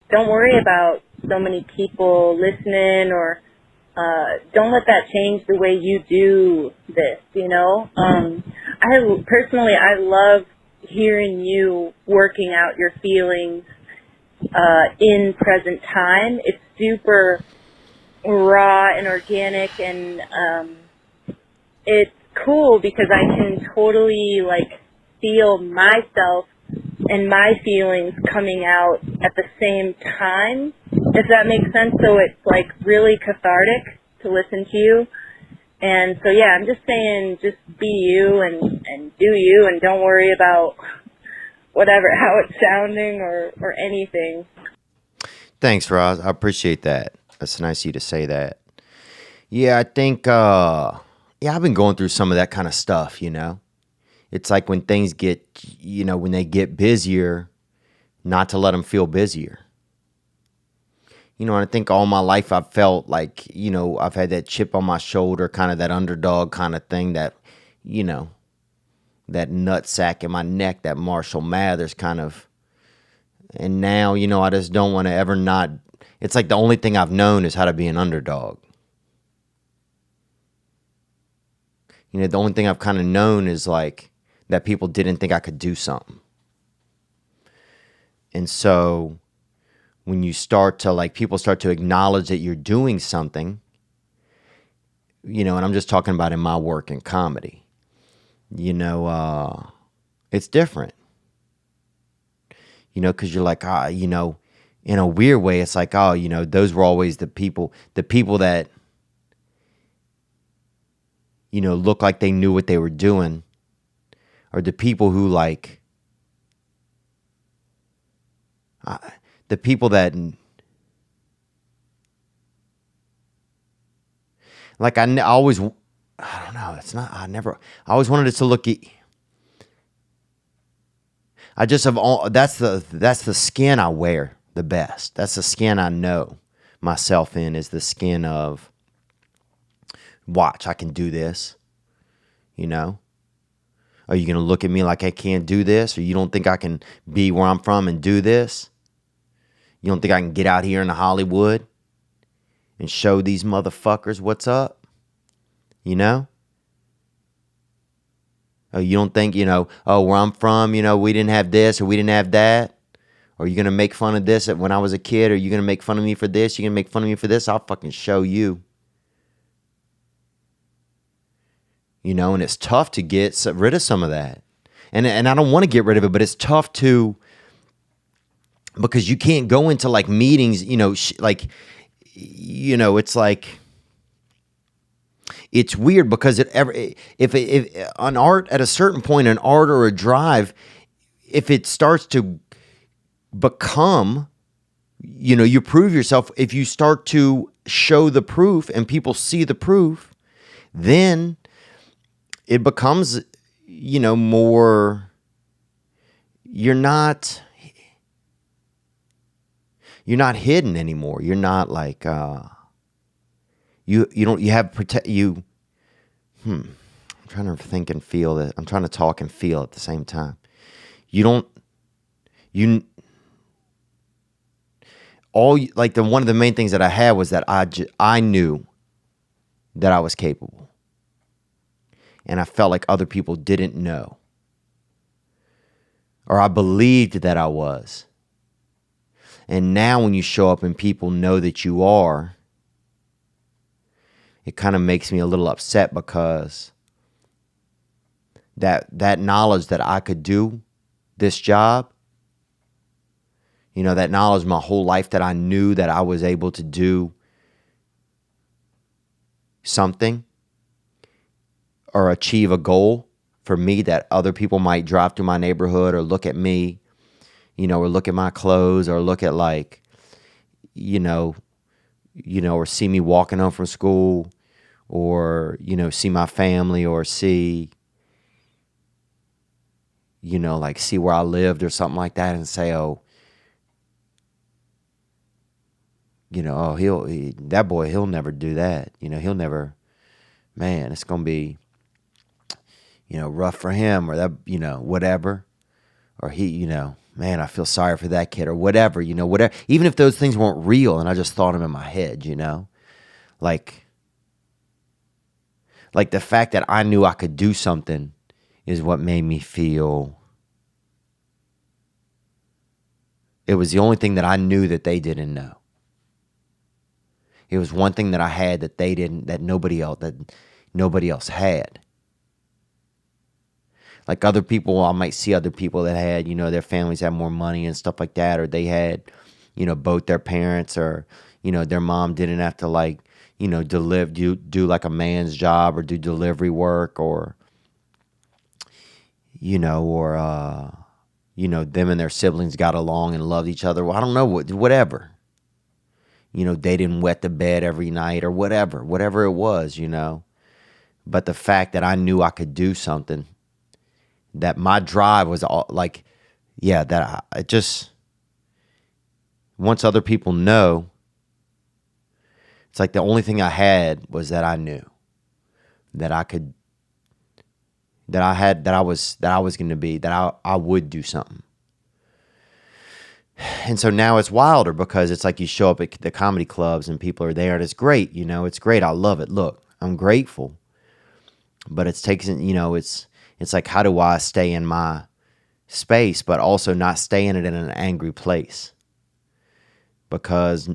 don't worry about so many people listening, or don't let that change the way you do this, you know? I love hearing you working out your feelings in present time. It's super raw and organic, and it's cool because I can totally like feel myself and my feelings coming out at the same time, if that makes sense. So it's like really cathartic to listen to you. And so yeah, I'm just saying, just be you and do you, and don't worry about whatever, how it's sounding or anything. Thanks, Roz. I appreciate that. That's nice of you to say that. Yeah, I think, I've been going through some of that kind of stuff, you know? It's like when things get, when they get busier, not to let them feel busier. And I think all my life I've felt like, I've had that chip on my shoulder, kind of that underdog kind of thing, that, that nutsack in my neck, that Marshall Mathers kind of. And now, I just don't want to ever not. It's like the only thing I've known is how to be an underdog. The only thing I've kind of known is like that people didn't think I could do something. And so when you start to people start to acknowledge that you're doing something, and I'm just talking about in my work in comedy, it's different, because you're like, in a weird way, it's like, those were always the people that, look like they knew what they were doing, or the people who the people that, I always, I don't know, I always wanted it to look, I just have all, that's the skin I wear the best. That's the skin I know myself in, is the skin of, watch, I can do this, Are you going to look at me like I can't do this? Or you don't think I can be where I'm from and do this? You don't think I can get out here in Hollywood and show these motherfuckers what's up? Oh, you don't think, where I'm from, we didn't have this or we didn't have that? Or you going to make fun of this when I was a kid? Or you going to make fun of me for this? You going to make fun of me for this? I'll fucking show you. And it's tough to get rid of some of that. And I don't want to get rid of it, but it's tough to, because you can't go into meetings, it's like, it's weird because if an art, at a certain point, an art or a drive, if it starts to become, you prove yourself, if you start to show the proof and people see the proof, then it becomes, more, you're not hidden anymore. You're not like, I'm trying to think and feel that. I'm trying to talk and feel at the same time. One of the main things that I had was that I knew that I was capable. And I felt like other people didn't know. Or I believed that I was. And now when you show up and people know that you are, it kind of makes me a little upset, because that knowledge that I could do this job, that knowledge my whole life, that I knew that I was able to do something or achieve a goal for me, that other people might drive through my neighborhood or look at me, or look at my clothes, or look at or see me walking home from school, or, see my family, or see, see where I lived or something like that, and say, oh, that boy, he'll never do that. He'll never, man, it's going to be, rough for him, or that, whatever. Or he, man, I feel sorry for that kid or whatever, whatever. Even if those things weren't real and I just thought them in my head, like the fact that I knew I could do something is what made me feel. It was the only thing that I knew that they didn't know. It was one thing that I had that they didn't, that nobody else had. Like other people, I might see other people that had, their families had more money and stuff like that, or they had, both their parents, or, their mom didn't have to do like a man's job or do delivery work, or, them and their siblings got along and loved each other. Well, I don't know, whatever. They didn't wet the bed every night or whatever it was, But the fact that I knew I could do something, that my drive was all like, yeah, that I just, once other people know, it's like the only thing I had was that I knew that I could, that I was going to be, that I would do something. And so now it's wilder because it's like you show up at the comedy clubs and people are there and it's great, it's great. I love it. Look, I'm grateful, but it's taking, it's like, how do I stay in my space, but also not stay in it in an angry place? Because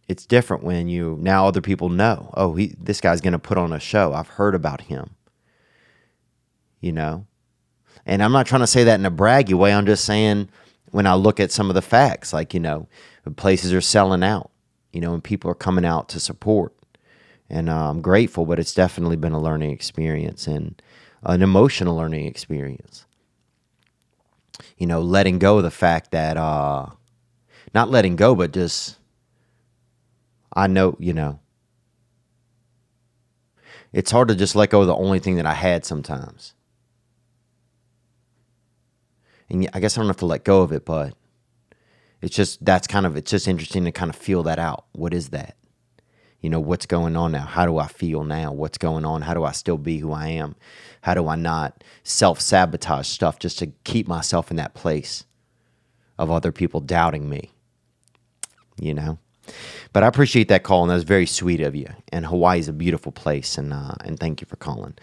it's different when now other people know, oh, this guy's going to put on a show. I've heard about him, And I'm not trying to say that in a braggy way. I'm just saying, when I look at some of the facts, like, places are selling out, and people are coming out to support. And I'm grateful, but it's definitely been a learning experience and an emotional learning experience. Letting go of the fact that, not letting go, but just, I know, it's hard to just let go of the only thing that I had sometimes. And I guess I don't have to let go of it, but it's just, it's just interesting to kind of feel that out. What is that? What's going on now? How do I feel now? What's going on? How do I still be who I am? How do I not self-sabotage stuff just to keep myself in that place of other people doubting me? But I appreciate that call, and that was very sweet of you. And Hawaii is a beautiful place, and thank you for calling.